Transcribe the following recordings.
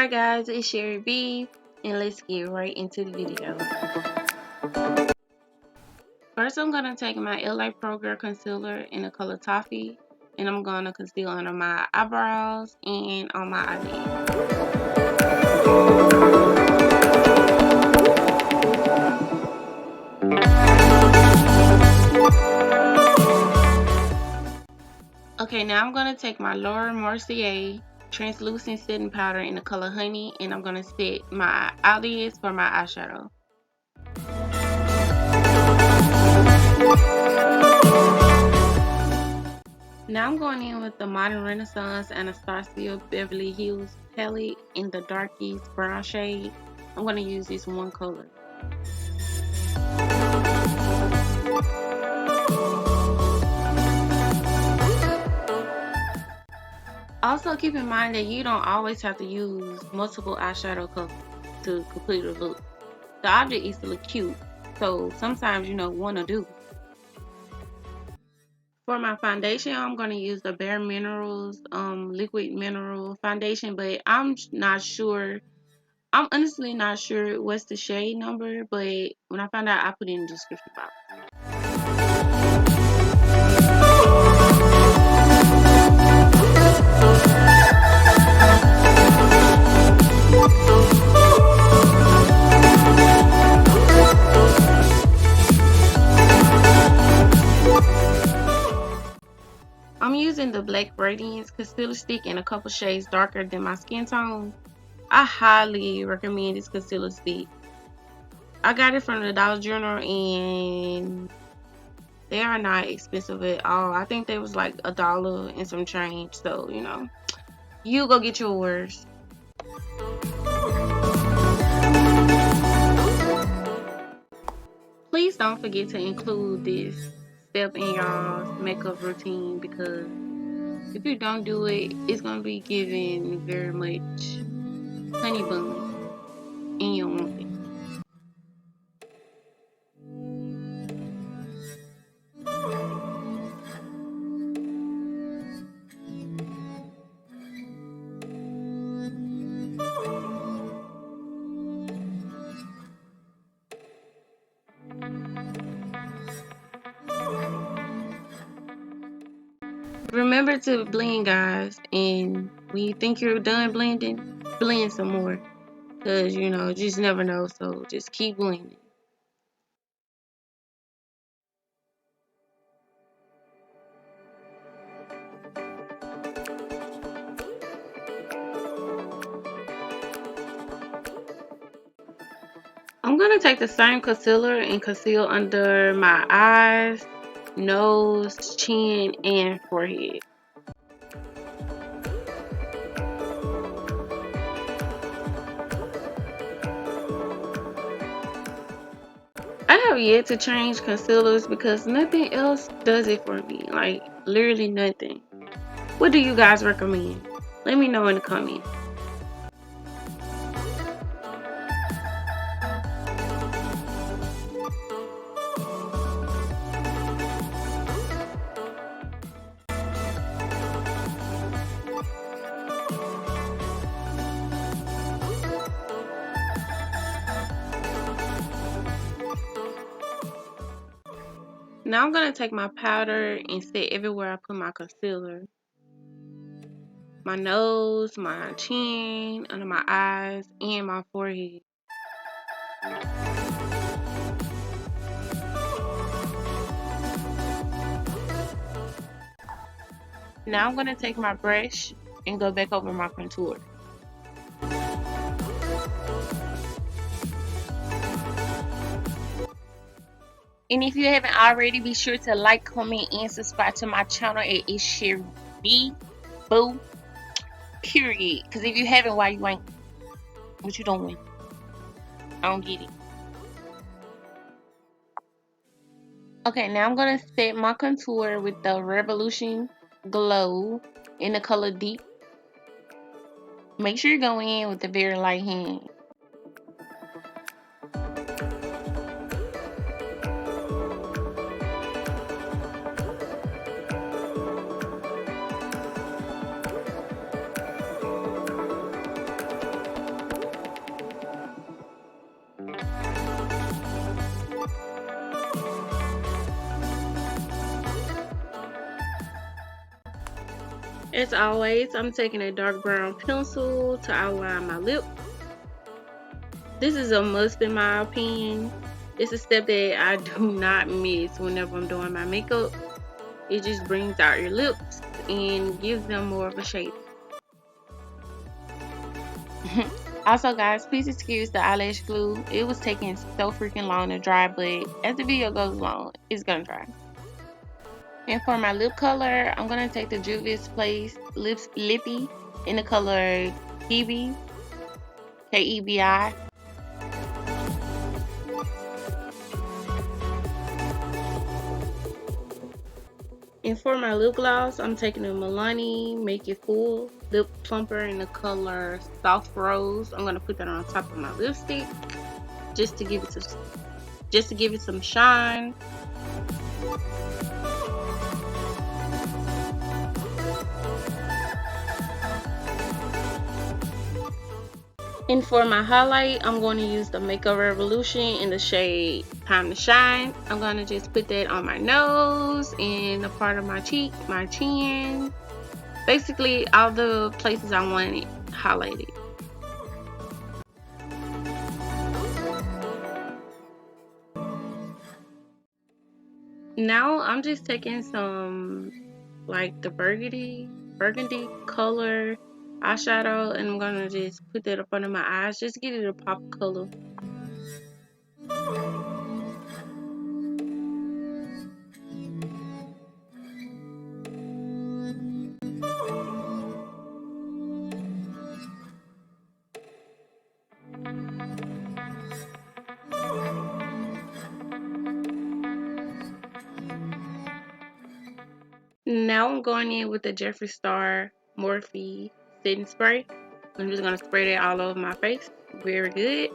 Alright guys, it's Sherry B, and let's get right into the video. First I'm going to take my LA PROGIRL concealer in the color Toffee, and I'm going to conceal under my eyebrows and on my eyelid. Okay, now I'm going to take my Mercier translucent setting powder in the color Honey, and I'm going to set my eyelids for my eyeshadow. Now I'm going in with the Modern Renaissance Anastasia Beverly Hills palette in the darkest brown shade. I'm going to use this one color. Also keep in mind that you don't always have to use multiple eyeshadow colors to complete the look. The object is to look cute, so sometimes one will do. For my foundation, I'm going to use the Bare Minerals liquid mineral foundation, but I'm honestly not sure what's the shade number, but when I find out, I'll put it in the description box. I'm using the Black Radiance concealer stick in a couple shades darker than my skin tone. I highly recommend this concealer stick. I got it from the Dollar General and they are not expensive at all. I think they was like $1 and some change, so you go get yours. Please don't forget to include this step in y'all's makeup routine, because if you don't do it, it's gonna be giving very much honey bun, and you don't want it. Remember to blend, guys, and when you think you're done blending, blend some more, because you just never know, so just keep blending. I'm gonna take the same concealer and conceal under my eyes, nose, chin, and forehead. I have yet to change concealers because nothing else does it for me. Like, literally nothing. What do you guys recommend? Let me know in the comments. Now I'm going to take my powder and set everywhere I put my concealer. My nose, my chin, under my eyes, and my forehead. Now I'm going to take my brush and go back over my contour. And if you haven't already, be sure to like, comment, and subscribe to my channel at ItsSherryB Boo. Period. Because if you haven't, why you ain't? What you doing? I don't get it. Okay, now I'm going to set my contour with the Revolution Glow in the color Deep. Make sure you go in with a very light hand. As always, I'm taking a dark brown pencil to outline my lip. This is a must in my opinion. It's a step that I do not miss whenever I'm doing my makeup. It just brings out your lips and gives them more of a shape. Also guys, please excuse the eyelash glue. It was taking so freaking long to dry, but as the video goes along, it's gonna dry. And for my lip color, I'm gonna take the Juvia's Place Lippie in the color Kebi, Kebi. And for my lip gloss, I'm taking a Milani Make It Full Lip Plumper in the color Soft Rose. I'm gonna put that on top of my lipstick just to give it some shine. And for my highlight, I'm going to use the Makeup Revolution in the shade Time to Shine. I'm going to just put that on my nose and a part of my cheek, my chin. Basically, all the places I want it highlighted. Now, I'm just taking some, like, the burgundy color eyeshadow, and I'm gonna just put that up under my eyes, just get it a pop color. Now I'm going in with the Jeffree Star Morphe setting spray. I'm just gonna spray that all over my face. Very good.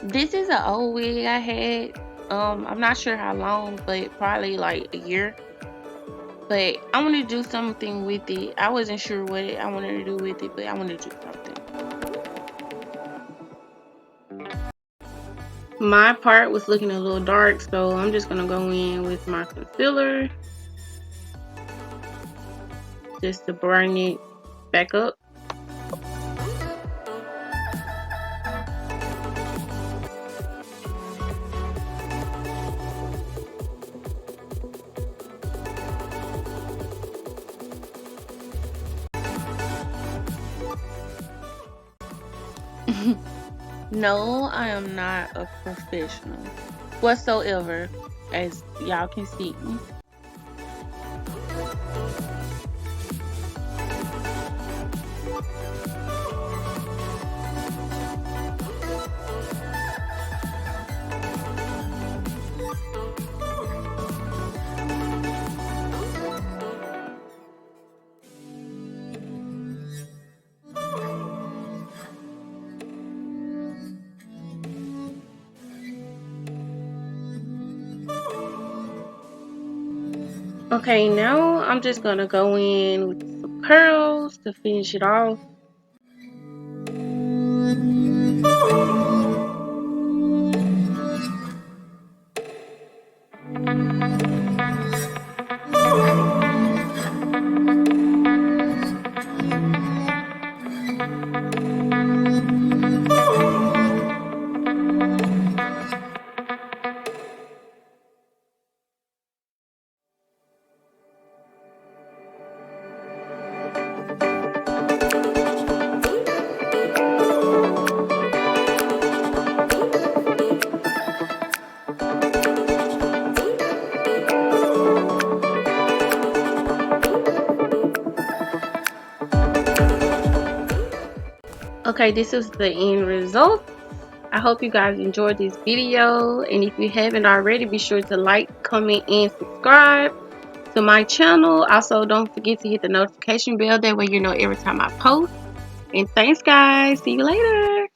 This is an old wig I had. I'm not sure how long, but probably like a year. But I wanted to do something with it. I wasn't sure what I wanted to do with it, but I wanted to do something. My part was looking a little dark, so I'm just gonna go in with my concealer just to brighten it back up. No, I am not a professional whatsoever, as y'all can see. Okay, now I'm just gonna go in with some curls to finish it off. Okay, this is the end result. I hope you guys enjoyed this video, and if you haven't already, be sure to like, comment, and subscribe to my channel. Also, don't forget to hit the notification bell, that way you know every time I post. And thanks guys, see you later.